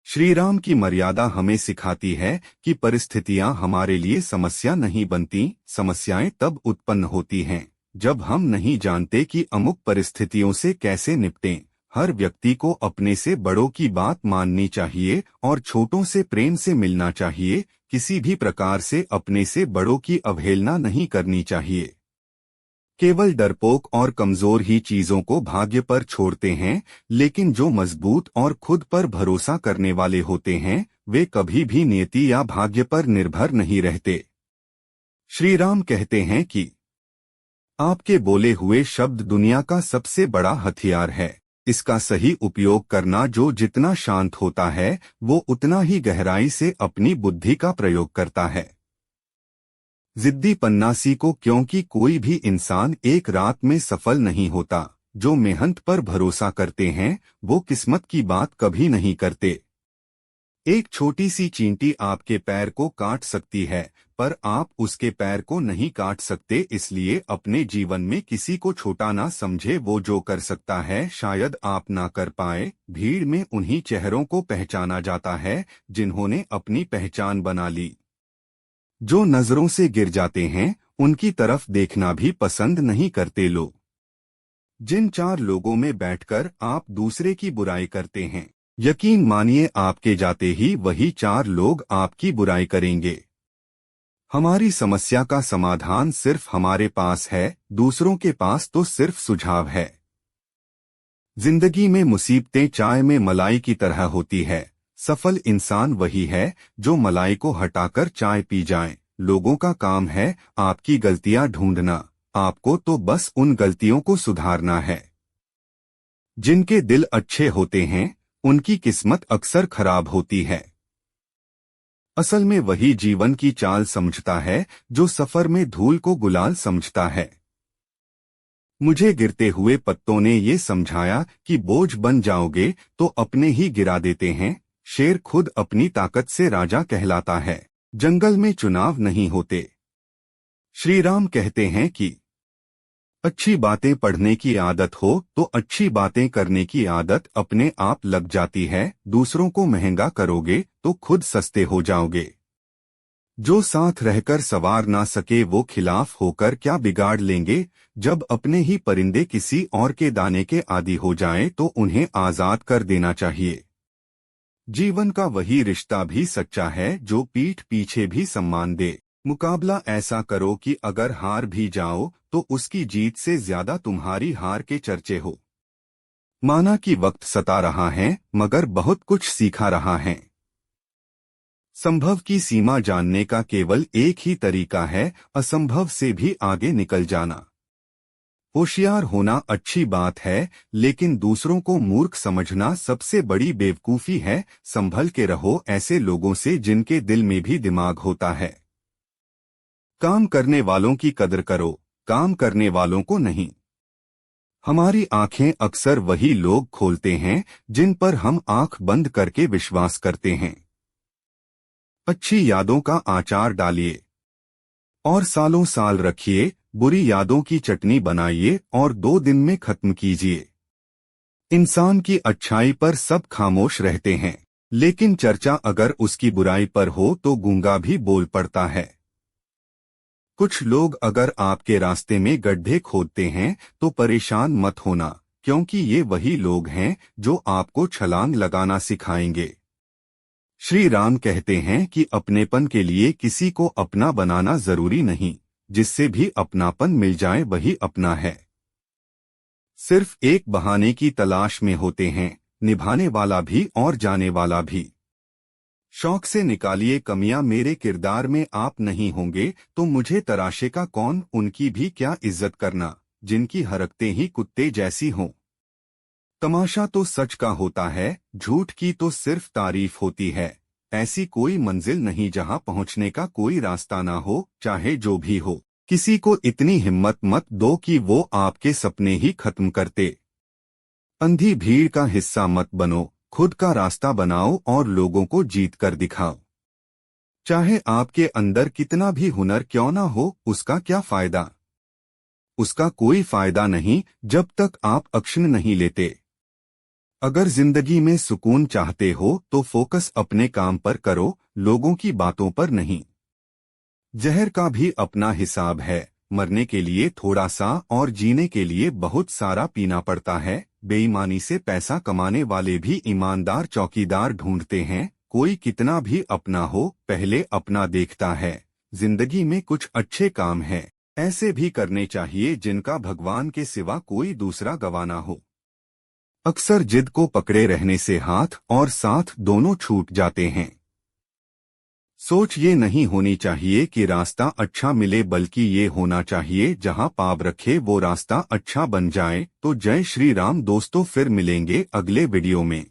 श्री राम की मर्यादा हमें सिखाती है कि परिस्थितियां हमारे लिए समस्या नहीं बनती, समस्याएं तब उत्पन्न होती हैं जब हम नहीं जानते कि अमुक परिस्थितियों से कैसे निपटें। हर व्यक्ति को अपने से बड़ों की बात माननी चाहिए और छोटों से प्रेम से मिलना चाहिए। किसी भी प्रकार से अपने से बड़ों की अवहेलना नहीं करनी चाहिए। केवल डरपोक और कमजोर ही चीजों को भाग्य पर छोड़ते हैं, लेकिन जो मजबूत और खुद पर भरोसा करने वाले होते हैं वे कभी भी नियति या भाग्य पर निर्भर नहीं रहते। श्री राम कहते हैं कि आपके बोले हुए शब्द दुनिया का सबसे बड़ा हथियार है। इसका सही उपयोग करना जो जितना शांत होता है वो उतना ही गहराई से अपनी बुद्धि का प्रयोग करता है। जिद्दी पन्नासी को क्योंकि कोई भी इंसान एक रात में सफल नहीं होता। जो मेहनत पर भरोसा करते हैं वो किस्मत की बात कभी नहीं करते। एक छोटी सी चींटी आपके पैर को काट सकती है पर आप उसके पैर को नहीं काट सकते। इसलिए अपने जीवन में किसी को छोटा ना समझे। वो जो कर सकता है शायद आप ना कर पाए। भीड़ में उन्हीं चेहरों को पहचाना जाता है जिन्होंने अपनी पहचान बना ली। जो नजरों से गिर जाते हैं उनकी तरफ देखना भी पसंद नहीं करते लोग। जिन चार लोगों में बैठकर आप दूसरे की बुराई करते हैं, यकीन मानिए आपके जाते ही वही चार लोग आपकी बुराई करेंगे। हमारी समस्या का समाधान सिर्फ हमारे पास है, दूसरों के पास तो सिर्फ सुझाव है। जिंदगी में मुसीबतें चाय में मलाई की तरह होती है। सफल इंसान वही है जो मलाई को हटाकर चाय पी जाए। लोगों का काम है आपकी गलतियां ढूंढना, आपको तो बस उन गलतियों को सुधारना है। जिनके दिल अच्छे होते हैं उनकी किस्मत अक्सर खराब होती है। असल में वही जीवन की चाल समझता है जो सफर में धूल को गुलाल समझता है। मुझे गिरते हुए पत्तों ने ये समझाया कि बोझ बन जाओगे तो अपने ही गिरा देते हैं। शेर खुद अपनी ताकत से राजा कहलाता है। जंगल में चुनाव नहीं होते। श्री राम कहते हैं कि अच्छी बातें पढ़ने की आदत हो तो अच्छी बातें करने की आदत अपने आप लग जाती है। दूसरों को महंगा करोगे तो खुद सस्ते हो जाओगे। जो साथ रहकर सवार ना सके वो खिलाफ होकर क्या बिगाड़ लेंगे। जब अपने ही परिंदे किसी और के दाने के आदी हो जाएं तो उन्हें आजाद कर देना चाहिए। जीवन का वही रिश्ता भी सच्चा है जो पीठ पीछे भी सम्मान दे। मुकाबला ऐसा करो कि अगर हार भी जाओ तो उसकी जीत से ज्यादा तुम्हारी हार के चर्चे हो। माना कि वक्त सता रहा है मगर बहुत कुछ सीखा रहा है। संभव की सीमा जानने का केवल एक ही तरीका है, असंभव से भी आगे निकल जाना। होशियार होना अच्छी बात है लेकिन दूसरों को मूर्ख समझना सबसे बड़ी बेवकूफी है। संभल के रहो ऐसे लोगों से जिनके दिल में भी दिमाग होता है। काम करने वालों की कदर करो, काम करने वालों को नहीं। हमारी आंखें अक्सर वही लोग खोलते हैं जिन पर हम आंख बंद करके विश्वास करते हैं। अच्छी यादों का आचार डालिए और सालों साल रखिए। बुरी यादों की चटनी बनाइए और 2 दिन में खत्म कीजिए। इंसान की अच्छाई पर सब खामोश रहते हैं लेकिन चर्चा अगर उसकी बुराई पर हो तो गूंगा भी बोल पड़ता है। कुछ लोग अगर आपके रास्ते में गड्ढे खोदते हैं तो परेशान मत होना, क्योंकि ये वही लोग हैं जो आपको छलांग लगाना सिखाएंगे। श्री राम कहते हैं कि अपनेपन के लिए किसी को अपना बनाना जरूरी नहीं, जिससे भी अपनापन मिल जाए वही अपना है। सिर्फ एक बहाने की तलाश में होते हैं, निभाने वाला भी और जाने वाला भी। शौक से निकालिए कमियां मेरे किरदार में आप नहीं होंगे तो मुझे तराशे का कौन। उनकी भी क्या इज्जत करना जिनकी हरकतें ही कुत्ते जैसी हों। तमाशा तो सच का होता है, झूठ की तो सिर्फ तारीफ होती है। ऐसी कोई मंजिल नहीं जहां पहुंचने का कोई रास्ता ना हो, चाहे जो भी हो। किसी को इतनी हिम्मत मत दो कि वो आपके सपने ही खत्म करते। अंधी भीड़ का हिस्सा मत बनो, खुद का रास्ता बनाओ और लोगों को जीत कर दिखाओ। चाहे आपके अंदर कितना भी हुनर क्यों ना हो, उसका क्या फायदा। उसका कोई फायदा नहीं जब तक आप एक्शन नहीं लेते। अगर जिंदगी में सुकून चाहते हो तो फोकस अपने काम पर करो, लोगों की बातों पर नहीं। जहर का भी अपना हिसाब है, मरने के लिए थोड़ा सा और जीने के लिए बहुत सारा पीना पड़ता है। बेईमानी से पैसा कमाने वाले भी ईमानदार चौकीदार ढूंढते हैं। कोई कितना भी अपना हो, पहले अपना देखता है। जिंदगी में कुछ अच्छे काम हैं, ऐसे भी करने चाहिए जिनका भगवान के सिवा कोई दूसरा गवाह ना हो। अक्सर जिद को पकड़े रहने से हाथ और साथ दोनों छूट जाते हैं। सोच ये नहीं होनी चाहिए कि रास्ता अच्छा मिले, बल्कि ये होना चाहिए जहां पाँव रखे वो रास्ता अच्छा बन जाए। तो जय श्री राम दोस्तों, फिर मिलेंगे अगले वीडियो में।